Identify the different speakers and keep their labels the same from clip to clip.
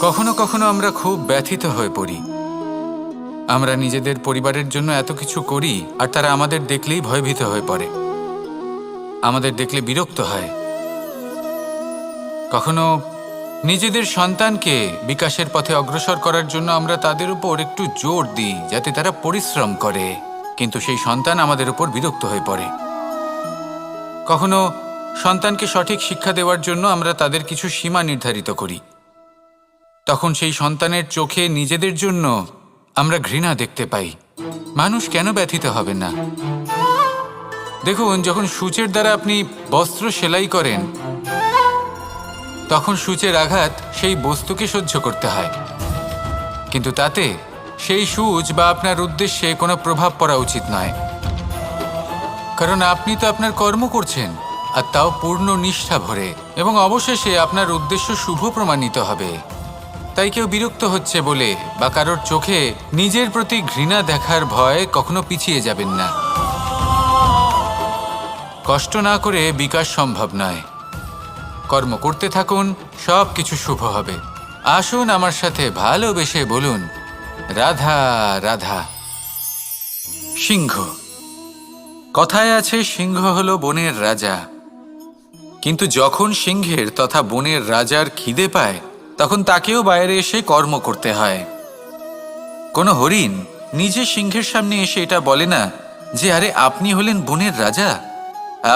Speaker 1: কখনো কখনো আমরা খুব ব্যথিত হয়ে পড়ি। আমরা নিজেদের পরিবারের জন্য এত কিছু করি আর তারা আমাদের দেখলেই ভয়ভীত হয়ে পড়ে, আমাদের দেখলে বিরক্ত হয়। কখনো নিজেদের সন্তানকে বিকাশের পথে অগ্রসর করার জন্য আমরা তাদের উপর একটু জোর দিই যাতে তারা পরিশ্রম করে, কিন্তু সেই সন্তান আমাদের উপর বিরক্ত হয়ে পড়ে। কখনো সন্তানকে সঠিক শিক্ষা দেওয়ার জন্য আমরা তাদের কিছু সীমা নির্ধারিত করি, তখন সেই সন্তানের চোখে নিজেদের জন্য আমরা ঘৃণা দেখতে পাই। মানুষ কেন ব্যথিত হবেন না? দেখুন, যখন সূচের দ্বারা আপনি বস্ত্র সেলাই করেন তখন সূচের আঘাত সেই বস্তুকে সহ্য করতে হয়, কিন্তু তাতে সেই সূচ বা আপনার উদ্দেশ্যে কোনো প্রভাব পড়া উচিত নয়, কারণ আপনি তো আপনার কর্ম করছেন, আর তাও পূর্ণ নিষ্ঠা ভরে, এবং অবশেষে আপনার উদ্দেশ্য শুভ প্রমাণিত হবে। তাই কেউ বিরক্ত হচ্ছে বলে বা কারোর চোখে নিজের প্রতি ঘৃণা দেখার ভয় কখনো পিছিয়ে যাবেন না। কষ্ট না করে বিকাশ সম্ভব নয়। কর্ম করতে থাকুন, সব কিছু শুভ হবে। আসুন আমার সাথে ভালোবেসে বলুন, রাধা রাধা। সিংহ। কথায় আছে সিংহ হলো বনের রাজা, কিন্তু যখন সিংহের তথা বনের রাজার খিদে পায় তখন তাকেও বাইরে এসে কর্ম করতে হয়। কোনো হরিণ নিজে সিংহের সামনে এসে এটা বলে না যে, আরে আপনি হলেন বনের রাজা,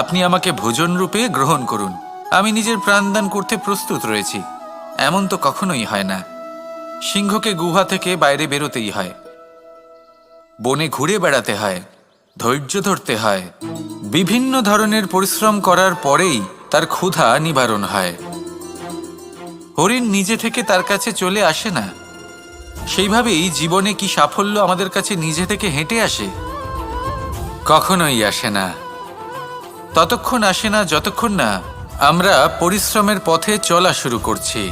Speaker 1: আপনি আমাকে ভোজন রূপে গ্রহণ করুন, আমি নিজের প্রাণদান করতে প্রস্তুত রয়েছি। এমন তো কখনোই হয় না। সিংহকে গুহা থেকে বাইরে বেরোতেই হয়, বনে ঘুরে বেড়াতে হয়, ধৈর্য ধরতে হয়, বিভিন্ন ধরনের পরিশ্রম করার পরেই তার ক্ষুধা নিবারণ হয়। হরিণ নিজে থেকে তার কাছে চলে আসে না। সেইভাবেই জীবনে কি সাফল্য আমাদের কাছে নিজে থেকে হেঁটে আসে? কখনোই আসে না। ততক্ষণ আসে না যতক্ষণ না আমরা পরিশ্রমের পথে চলা শুরু করছি।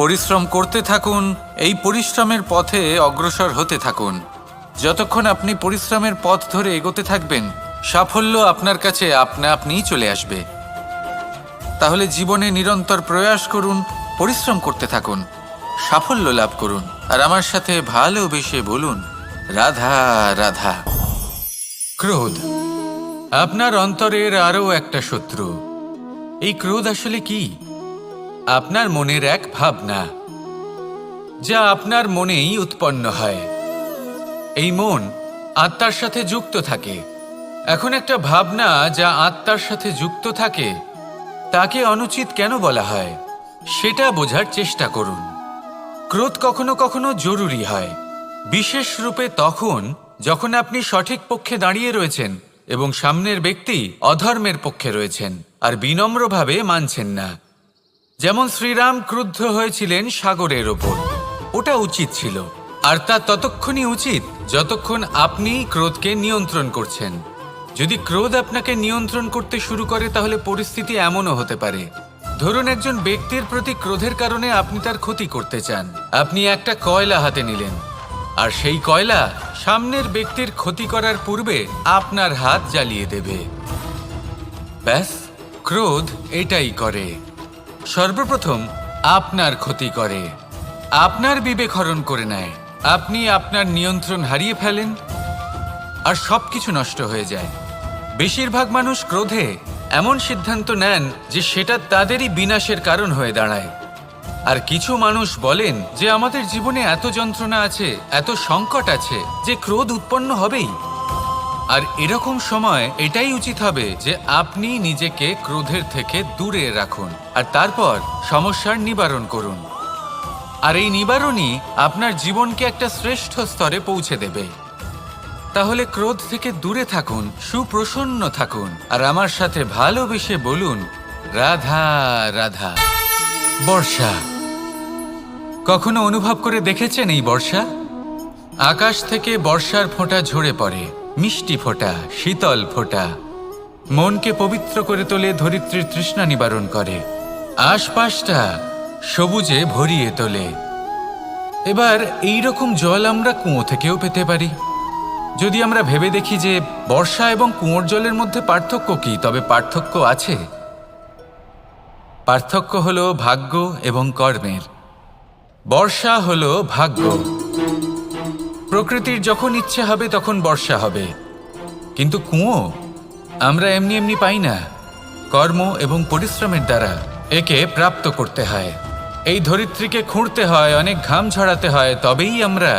Speaker 1: পরিশ্রম করতে থাকুন, এই পরিশ্রমের পথে অগ্রসর হতে থাকুন। যতক্ষণ আপনি পরিশ্রমের পথ ধরে এগোতে থাকবেন, সাফল্য আপনার কাছে আপনা আপনিই চলে আসবে। তাহলে জীবনে নিরন্তর প্রয়াস করুন, পরিশ্রম করতে থাকুন, সাফল্য লাভ করুন, আর আমার সাথে ভালোবেসে বলুন, রাধা রাধা। ক্রোধ আপনার অন্তরের আরও একটা শত্রু। এই ক্রোধ আসলে কি? আপনার মনের এক ভাবনা, যা আপনার মনেই উৎপন্ন হয়। এই মন আত্মার সাথে যুক্ত থাকে। এখন একটা ভাবনা যা আত্মার সাথে যুক্ত থাকে তাকে অনুচিত কেন বলা হয় সেটা বোঝার চেষ্টা করুন। ক্রোধ কখনো কখনো জরুরি হয়, বিশেষ রূপে তখন যখন আপনি সঠিক পক্ষে দাঁড়িয়ে রয়েছেন এবং সামনের ব্যক্তি অধর্মের পক্ষে রয়েছেন আর বিনম্রভাবে মানছেন না। যেমন শ্রীরাম ক্রুদ্ধ হয়েছিলেন সাগরের ওপর, ওটা উচিত ছিল, আর তা ততক্ষণই উচিত যতক্ষণ আপনি ক্রোধকে নিয়ন্ত্রণ করছেন। যদি ক্রোধ আপনাকে নিয়ন্ত্রণ করতে শুরু করে তাহলে পরিস্থিতি এমনও হতে পারে, ধরুন একজন ব্যক্তির প্রতি ক্রোধের কারণে আপনি তার ক্ষতি করতে চান। আপনি একটা কয়লা হাতে নিলেন, আর সেই কয়লা সামনের ব্যক্তির ক্ষতি করার পূর্বে আপনার হাত জ্বালিয়ে দেবে। ব্যাস, ক্রোধ এটাই করে। সর্বপ্রথম আপনার ক্ষতি করে, আপনার বিবেক হরণ করে নেয়, আপনি আপনার নিয়ন্ত্রণ হারিয়ে ফেলেন আর সবকিছু নষ্ট হয়ে যায়। বেশিরভাগ মানুষ ক্রোধে এমন সিদ্ধান্ত নেন যে সেটা তাদেরই বিনাশের কারণ হয়ে দাঁড়ায়। আর কিছু মানুষ বলেন যে আমাদের জীবনে এত যন্ত্রণা আছে, এত সংকট আছে যে ক্রোধ উৎপন্ন হবেই। আর এরকম সময় এটাই উচিত হবে যে আপনি নিজেকে ক্রোধের থেকে দূরে রাখুন আর তারপর সমস্যার নিবারণ করুন। আর এই নিবারণই আপনার জীবনকে একটা শ্রেষ্ঠ স্তরে পৌঁছে দেবে। তাহলে ক্রোধ থেকে দূরে থাকুন, সুপ্রসন্ন থাকুন, আর আমার সাথে ভালোবেসে বলুন, রাধা রাধা। বর্ষা। কখনো অনুভব করে দেখেছেন এই বর্ষা? আকাশ থেকে বর্ষার ফোঁটা ঝরে পড়ে, মিষ্টি ফোঁটা, শীতল ফোঁটা, মনকে পবিত্র করে তোলে, ধরিত্রীর তৃষ্ণা নিবারণ করে, আশপাশটা সবুজে ভরিয়ে তোলে। এবার এই রকম জল আমরা কুয়ো থেকেও পেতে পারি। যদি আমরা ভেবে দেখি যে বর্ষা এবং কুয়োর জলের মধ্যে পার্থক্য কি, তবে পার্থক্য আছে। পার্থক্য হলো ভাগ্য এবং কর্মের। বর্ষা হলো ভাগ্য। প্রকৃতির যখন ইচ্ছে হবে তখন বর্ষা হবে, কিন্তু কুয়ো আমরা এমনি এমনি পাই না। কর্ম এবং পরিশ্রমের দ্বারা একে প্রাপ্ত করতে হয়। এই ধরিত্রীকে খুঁড়তে হয়, অনেক ঘাম ঝরাতে হয়, তবেই আমরা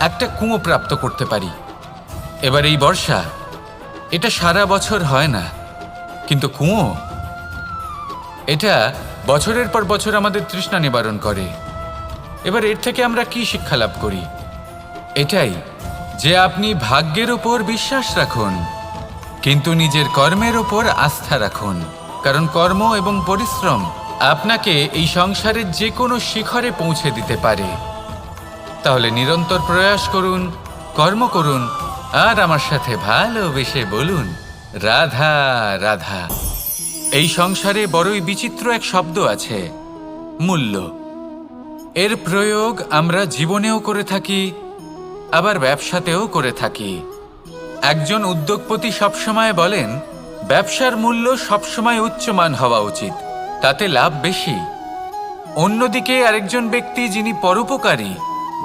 Speaker 1: একটা কুয়ো প্রাপ্ত করতে পারি। এবার এই বর্ষা, এটা সারা বছর হয় না, কিন্তু কুয়ো এটা বছরের পর বছর আমাদের তৃষ্ণা নিবারণ করে। এবার এর থেকে আমরা কি শিক্ষা লাভ করি? এটাই যে আপনি ভাগ্যের ওপর বিশ্বাস রাখুন, কিন্তু নিজের কর্মের ওপর আস্থা রাখুন। কারণ কর্ম এবং পরিশ্রম আপনাকে এই সংসারের যে কোনো শিখরে পৌঁছে দিতে পারে। তাহলে নিরন্তর প্রয়াস করুন, কর্ম করুন, আর আমার সাথে ভালোবেসে বলুন, রাধা রাধা। এই সংসারে বড়ই বিচিত্র এক শব্দ আছে, মূল্য। এর প্রয়োগ আমরা জীবনেও করে থাকি, আবার ব্যবসাতেও করে থাকি। একজন উদ্যোগপতি সবসময় বলেন, ব্যবসার মূল্য সবসময় উচ্চমান হওয়া উচিত, তাতে লাভ বেশি। অন্যদিকে আরেকজন ব্যক্তি যিনি পরোপকারী,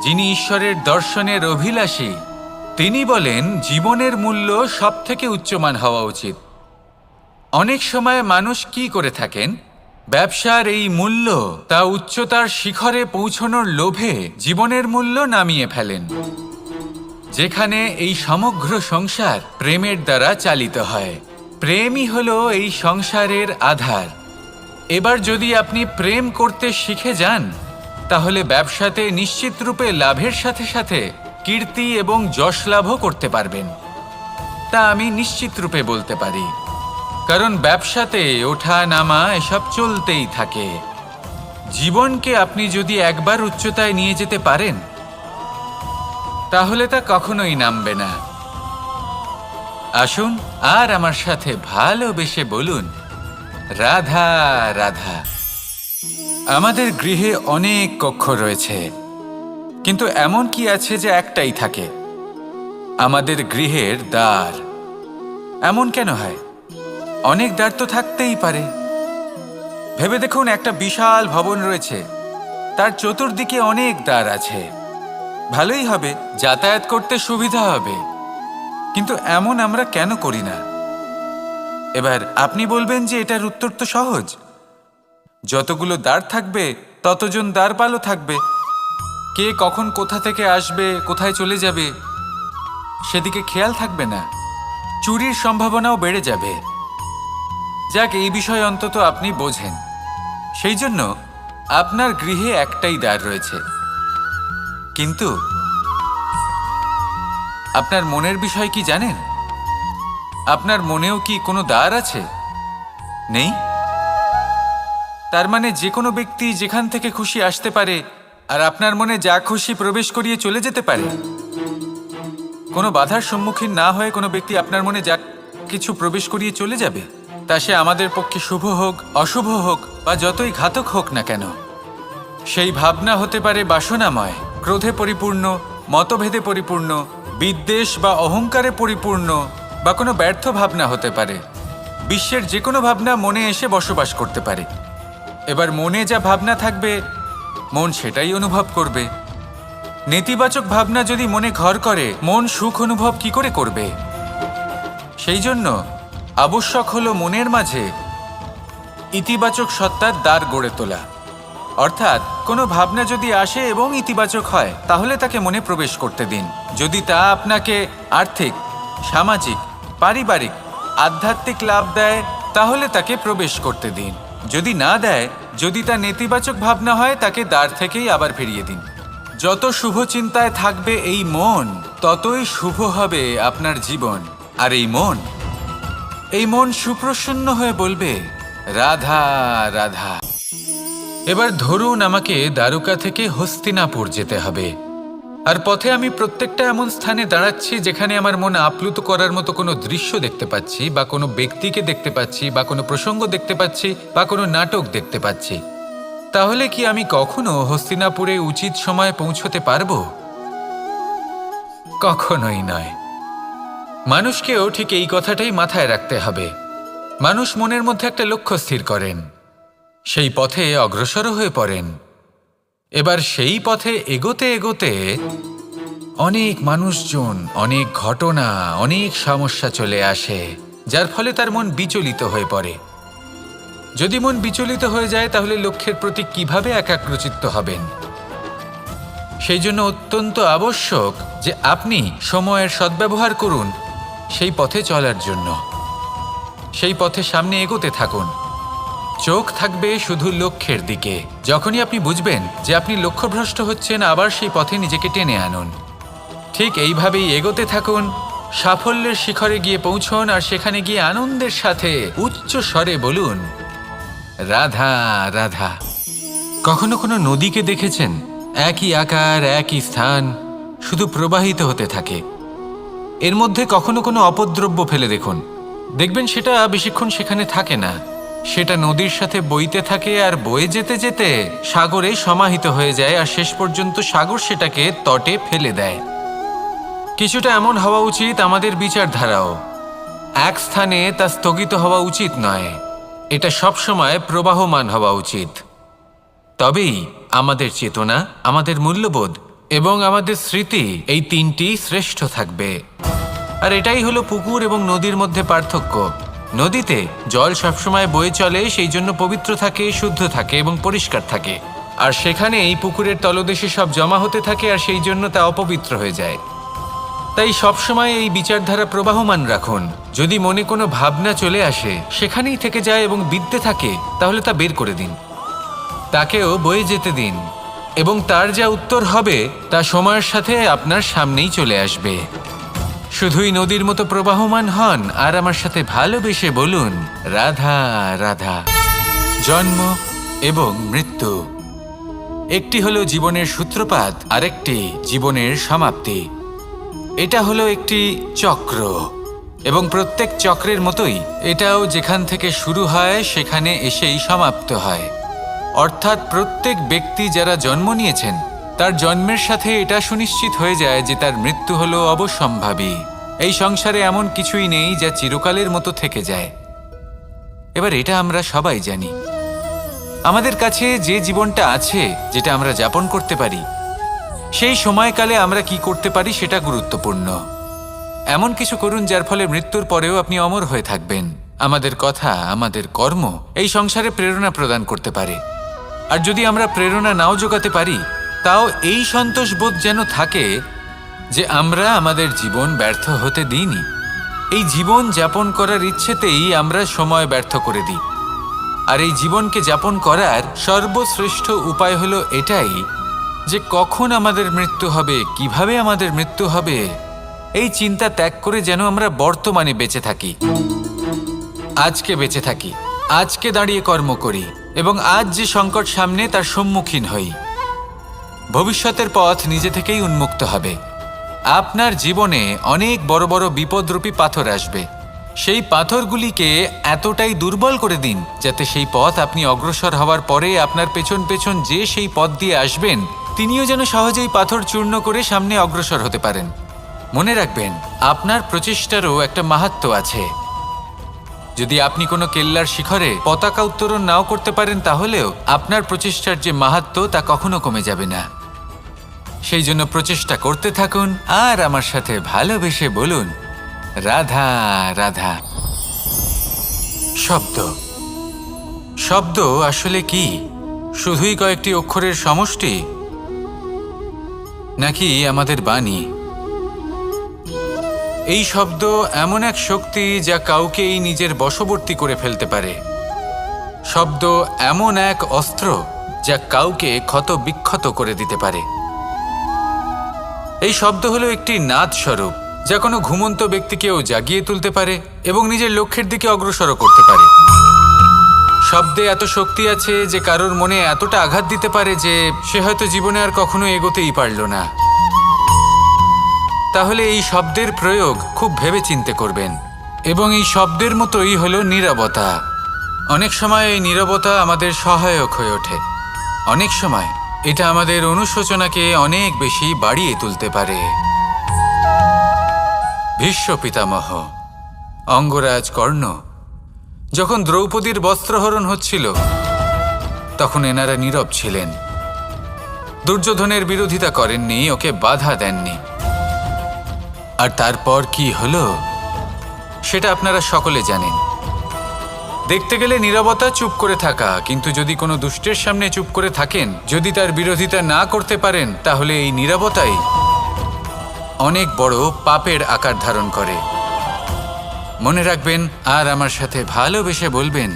Speaker 1: যিনি ঈশ্বরের দর্শনের অভিলাষী, তিনি বলেন জীবনের মূল্য সবথেকে উচ্চমান হওয়া উচিত। অনেক সময় মানুষ কি করে থাকেন, ব্যবসার এই মূল্য তা উচ্চতার শিখরে পৌঁছানোর লোভে জীবনের মূল্য নামিয়ে ফেলেন। যেখানে এই সমগ্র সংসার প্রেমের দ্বারা চালিত হয়। প্রেমই হলো এই সংসারের আধার। এবার যদি আপনি প্রেম করতে শিখে যান, তাহলে ব্যবসাতে নিশ্চিত রূপে লাভের সাথে সাথে কীর্তি এবং যশ লাভও করতে পারবেন। তা আমি নিশ্চিত রূপে বলতে পারি, কারণ ব্যবসাতে ওঠা নামা এসব চলতেই থাকে। জীবনকে আপনি যদি একবার উচ্চতায় নিয়ে যেতে পারেন, তাহলে তা কখনোই নামবে না। আসুন আর আমার সাথে ভালোবেসে বলুন, রাধা রাধা। আমাদের গৃহে অনেক কক্ষ রয়েছে, কিন্তু এমন কি আছে যে একটাই থাকে? আমাদের গৃহের দ্বার। এমন কেন হয়? অনেক দ্বার তো থাকতেই পারে। ভেবে দেখুন, একটা বিশাল ভবন রয়েছে, তার চতুর্দিকে অনেক দ্বার আছে। ভালোই হবে, যাতায়াত করতে সুবিধা হবে, কিন্তু এমন আমরা কেন করি না? এবার আপনি বলবেন যে এটার উত্তর তো সহজ, যতগুলো দ্বার থাকবে ততজন দ্বারপালও থাকবে। কে কখন কোথা থেকে আসবে, কোথায় চলে যাবে, সেদিকে খেয়াল থাকবে না, চুরির সম্ভাবনাও বেড়ে যাবে। যাক, এই বিষয়ে অন্তত আপনি বোঝেন। সেই জন্য আপনার গৃহে একটাই দ্বার রয়েছে, কিন্তু আপনার মনের বিষয় কি জানেন? আপনার মনেও কি কোনো দ্বার আছে? নেই? তার মানে যে কোনো ব্যক্তি যেখান থেকে খুশি আসতে পারে, আর আপনার মনে যা খুশি প্রবেশ করিয়ে চলে যেতে পারে। কোনো বাধার সম্মুখীন না হয়ে কোনো ব্যক্তি আপনার মনে যা কিছু প্রবেশ করিয়ে চলে যাবে, তা সে আমাদের পক্ষে শুভ হোক, অশুভ হোক, বা যতই ঘাতক হোক না কেন। সেই ভাবনা হতে পারে বাসনাময়, ক্রোধে পরিপূর্ণ, মতভেদে পরিপূর্ণ, বিদ্বেষ বা অহংকারে পরিপূর্ণ, বা কোনো ব্যর্থ ভাবনা হতে পারে। বিশ্বের যে কোনো ভাবনা মনে এসে বসবাস করতে পারে। এবার মনে যা ভাবনা থাকবে, মন সেটাই অনুভব করবে। নেতিবাচক ভাবনা যদি মনে ঘর করে, মন সুখ অনুভব কি করে করবে? সেই জন্য আবশ্যক হলো মনের মাঝে ইতিবাচক সত্তার দ্বার গড়ে তোলা। অর্থাৎ কোনো ভাবনা যদি আসে এবং ইতিবাচক হয়, তাহলে তাকে মনে প্রবেশ করতে দিন। যদি তা আপনাকে আর্থিক, সামাজিক, পারিবারিক, আধ্যাত্মিক লাভ দেয়, তাহলে তাকে প্রবেশ করতে দিন। যদি না দেয়, যদি তা নেতিবাচক ভাবনা হয়, তাকে দ্বার থেকেই আবার ফিরিয়ে দিন। যত শুভ চিন্তায় থাকবে এই মন, ততই শুভ হবে আপনার জীবন। আর এই মন সুপ্রসন্ন হয়ে বলবে, রাধা রাধা। এবার ধরুন আমাকে দ্বারকা থেকে হস্তিনাপুর যেতে হবে, আর পথে আমি প্রত্যেকটা এমন স্থানে দাঁড়াচ্ছি যেখানে আমার মন আপ্লুত করার মতো কোনো দৃশ্য দেখতে পাচ্ছি, বা কোনো ব্যক্তিকে দেখতে পাচ্ছি, বা কোনো প্রসঙ্গ দেখতে পাচ্ছি, বা কোনো নাটক দেখতে পাচ্ছি। তাহলে কি আমি কখনো হস্তিনাপুরে উচিত সময়ে পৌঁছতে পারবো? কখনোই নয়। মানুষকেও ঠিক এই কথাটাই মাথায় রাখতে হবে। মানুষ মনের মধ্যে একটা লক্ষ্য স্থির করেন, সেই পথে অগ্রসর হয়ে পড়েন, এবার সেই পথে এগোতে এগোতে অনেক মানুষজন, অনেক ঘটনা, অনেক সমস্যা চলে আসে, যার ফলে তার মন বিচলিত হয়ে পড়ে। যদি মন বিচলিত হয়ে যায় তাহলে লক্ষ্যের প্রতি কিভাবে একাগ্রচিত্ত হবেন? সেই জন্য অত্যন্ত আবশ্যক যে আপনি সময়ের সদ্ব্যবহার করুন সেই পথে চলার জন্য। সেই পথে সামনে এগোতে থাকুন, চোখ থাকবে শুধু লক্ষ্যের দিকে। যখনই আপনি বুঝবেন যে আপনি লক্ষ্যভ্রষ্ট হচ্ছেন, আবার সেই পথে নিজেকে টেনে আনুন। ঠিক এইভাবেই এগোতে থাকুন, সাফল্যের শিখরে গিয়ে পৌঁছন, আর সেখানে গিয়ে আনন্দের সাথে উচ্চ স্বরে বলুন, রাধা রাধা। কখনো কোনো নদীকে দেখেছেন? একই আকার, একই স্থান, শুধু প্রবাহিত হতে থাকে। এর মধ্যে কখনো কোনো অপদ্রব্য ফেলে দেখুন, দেখবেন সেটা বেশিক্ষণ সেখানে থাকে না। সেটা নদীর সাথে বইতে থাকে, আর বয়ে যেতে যেতে সাগরে সমাহিত হয়ে যায়, আর শেষ পর্যন্ত সাগর সেটাকে তটে ফেলে দেয়। কিছুটা এমন হওয়া উচিত আমাদের বিচারধারাও। এক স্থানে তা স্থগিত হওয়া উচিত নয়, এটা সবসময় প্রবাহমান হওয়া উচিত। তবেই আমাদের চেতনা, আমাদের মূল্যবোধ এবং আমাদের স্মৃতি, এই তিনটি শ্রেষ্ঠ থাকবে। আর এটাই হলো পুকুর এবং নদীর মধ্যে পার্থক্য। নদীতে জল সবসময় বয়ে চলে, সেই জন্য পবিত্র থাকে, শুদ্ধ থাকে এবং পরিষ্কার থাকে। আর সেখানে এই পুকুরের তলদেশে সব জমা হতে থাকে, আর সেই জন্য তা অপবিত্র হয়ে যায়। তাই সবসময় এই বিচারধারা প্রবাহমান রাখুন। যদি মনে কোনো ভাবনা চলে আসে, সেখানেই থেকে যায় এবং বিদ্যে থাকে, তাহলে তা বের করে দিন, তাকেও বয়ে যেতে দিন, এবং তার যা উত্তর হবে তা সময়ের সাথে আপনার সামনেই চলে আসবে। শুধুই নদীর মতো প্রবাহমান হন, আর আমার সাথে ভালোবেসে বলুন, রাধা রাধা। জন্ম এবং মৃত্যু, একটি হলো জীবনের সূত্রপাত, আরেকটি জীবনের সমাপ্তি। এটা হলো একটি চক্র, এবং প্রত্যেক চক্রের মতোই এটাও যেখান থেকে শুরু হয় সেখানে এসেই সমাপ্ত হয়। অর্থাৎ প্রত্যেক ব্যক্তি যারা জন্ম নিয়েছেন, তার জন্মের সাথে এটা সুনিশ্চিত হয়ে যায় যে তার মৃত্যু হলো অবশ্যম্ভাবী। এই সংসারে এমন কিছুই নেই যা চিরকালের মতো থেকে যায়। এবার এটা আমরা সবাই জানি। আমাদের কাছে যে জীবনটা আছে, যেটা আমরা যাপন করতে পারি, সেই সময়কালে আমরা কি করতে পারি সেটা গুরুত্বপূর্ণ। এমন কিছু করুন যার ফলে মৃত্যুর পরেও আপনি অমর হয়ে থাকবেন। আমাদের কথা, আমাদের কর্ম এই সংসারে প্রেরণা প্রদান করতে পারে। আর যদি আমরা প্রেরণা নাও জোগাতে পারি, তাও এই সন্তোষ বোধ যেন থাকে যে আমরা আমাদের জীবন ব্যর্থ হতে দিইনি। এই জীবন যাপন করার ইচ্ছেতেই আমরা সময় ব্যর্থ করে দিই। আর এই জীবনকে যাপন করার সর্বশ্রেষ্ঠ উপায় হলো এটাই যে কখন আমাদের মৃত্যু হবে, কিভাবে আমাদের মৃত্যু হবে, এই চিন্তা ত্যাগ করে যেন আমরা বর্তমানে বেঁচে থাকি, আজকে বেঁচে থাকি, আজকে দাঁড়িয়ে কর্ম করি, এবং আজ যে সংকট সামনে তার সম্মুখীন হই। ভবিষ্যতের পথ নিজে থেকেই উন্মুক্ত হবে। আপনার জীবনে অনেক বড় বড় বিপদরূপী পাথর আসবে। সেই পাথরগুলিকে এতটাই দুর্বল করে দিন যাতে সেই পথ আপনি অগ্রসর হওয়ার পরে আপনার পেছন পেছন যে সেই পথ দিয়ে আসবেন, তিনিও যেন সহজেই পাথর চূর্ণ করে সামনে অগ্রসর হতে পারেন। মনে রাখবেন, আপনার প্রচেষ্টারও একটা মাহাত্ম্য আছে। যদি আপনি কোনো কেল্লার শিখরে পতাকা উত্তোলন নাও করতে পারেন, তাহলেও আপনার প্রচেষ্টার যে মাহাত্ম্য তা কখনো কমে যাবে না। সেই জন্য প্রচেষ্টা করতে থাকুন, আর আমার সাথে ভালোবেসে বলুন, রাধা রাধা। শব্দ, শব্দ আসলে কি? শুধুই কয়েকটি অক্ষরের সমষ্টি, নাকি আমাদের বাণী? এই শব্দ এমন এক শক্তি যা কাউকেই নিজের বশবর্তী করে ফেলতে পারে। শব্দ এমন এক অস্ত্র যা কাউকে ক্ষত বিক্ষত করে দিতে পারে। এই শব্দ হলো একটি নাদ স্বরূপ যা কোনো ঘুমন্ত ব্যক্তিকেও জাগিয়ে তুলতে পারে এবং নিজের লক্ষ্যের দিকে অগ্রসর করতে পারে। শব্দে এত শক্তি আছে যে কারোর মনে এতটা আঘাত দিতে পারে যে সে হয়তো জীবনে আর কখনো এগোতেই পারল না। তাহলে এই শব্দের প্রয়োগ খুব ভেবেচিন্তে করবেন। এবং এই শব্দের মতোই হলো নীরবতা। অনেক সময় এই নীরবতা আমাদের সহায়ক হয়ে ওঠে। অনেক সময় এটা আমাদের অনুশোচনাকে অনেক বেশি বাড়িয়ে তুলতে পারে। ভীষ্ম পিতামহ, অঙ্গরাজ কর্ণ যখন দ্রৌপদীর বস্ত্রহরণ হচ্ছিল, তখন এনারা নীরব ছিলেন। দুর্যোধনের বিরোধিতা করেননি, ওকে বাধা দেননি। আর তারপর কি হলো সেটা আপনারা সকলে জানেন। দেখতে গেলে নীরবতা, চুপ করে থাকা, কিন্তু যদি কোনো দুষ্টের সামনে চুপ করে থাকেন, যদি তার বিরোধিতা না করতে পারেন, তাহলে এই নীরবতাই অনেক বড় পাপের আকার ধারণ করে। মনে রাখবেন, আর আমার সাথে ভালোবেসে বলবেন,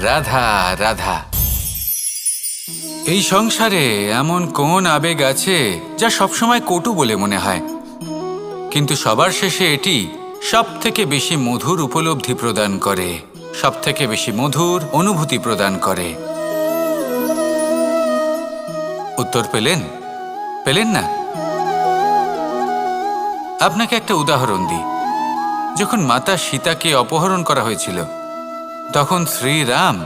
Speaker 1: রাধা রাধা। এই সংসারে এমন কোন আবেগ আছে যা সবসময় কটু বলে মনে হয়, কিন্তু সবার শেষে এটি সব থেকে বেশি মধুর উপলব্ধি প্রদান করে, সব থেকে বেশি মধুর অনুভূতি প্রদান করে। উত্তর পেলেন? পেলেন না? আপনাকে একটা উদাহরণ দিই। যখন মাতা সীতাকে অপহরণ করা হয়েছিল, তখন শ্রীরাম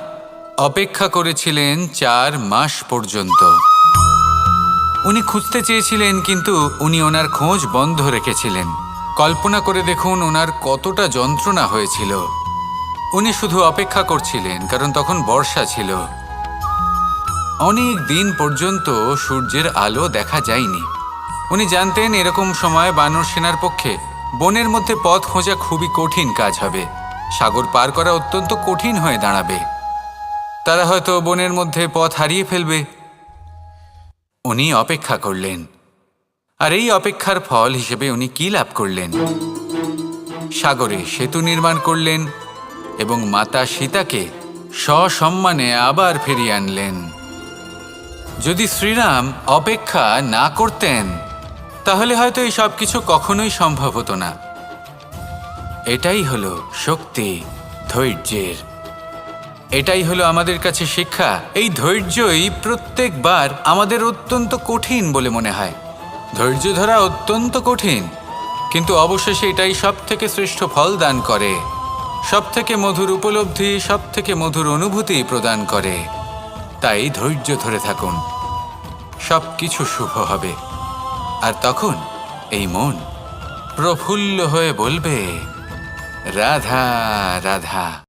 Speaker 1: অপেক্ষা করেছিলেন 4 মাস পর্যন্ত। উনি খুঁজতে চেয়েছিলেন, কিন্তু উনি ওনার খোঁজ বন্ধ রেখেছিলেন। কল্পনা করে দেখুন ওনার কতটা যন্ত্রণা হয়েছিল। উনি শুধু অপেক্ষা করছিলেন, কারণ তখন বর্ষা ছিল। অনেক দিন পর্যন্ত সূর্যের আলো দেখা যায়নি। উনি জানতেন এরকম সময় বানর সেনার পক্ষে বনের মধ্যে পথ খোঁজা খুবই কঠিন কাজ হবে। সাগর পার করা অত্যন্ত কঠিন হয়ে দাঁড়াবে। তারা হয়তো বনের মধ্যে পথ হারিয়ে ফেলবে। উনি অপেক্ষা করলেন, আর এই অপেক্ষার ফল হিসেবে উনি কি লাভ করলেন? সাগরে সেতু নির্মাণ করলেন এবং মাতা সীতাকে সসম্মানে আবার ফিরিয়ে আনলেন। যদি শ্রীরাম অপেক্ষা না করতেন, তাহলে হয়তো এই সব কিছু কখনোই সম্ভব হতো না। এটাই হলো শক্তি ধৈর্যের। এটাই হলো আমাদের কাছে শিক্ষা। এই ধৈর্যই প্রত্যেকবার আমাদের অত্যন্ত কঠিন বলে মনে হয়। ধৈর্য ধরা অত্যন্ত কঠিন, কিন্তু অবশেষে এটাই সব থেকে শ্রেষ্ঠ ফল দান করে, সব থেকে মধুর উপলব্ধি, সব থেকে মধুর অনুভূতি প্রদান করে। তাই ধৈর্য ধরে থাকুন, সব কিছু শুভ হবে। আর তখন এই মন প্রফুল্ল হয়ে বলবে, রাধা রাধা।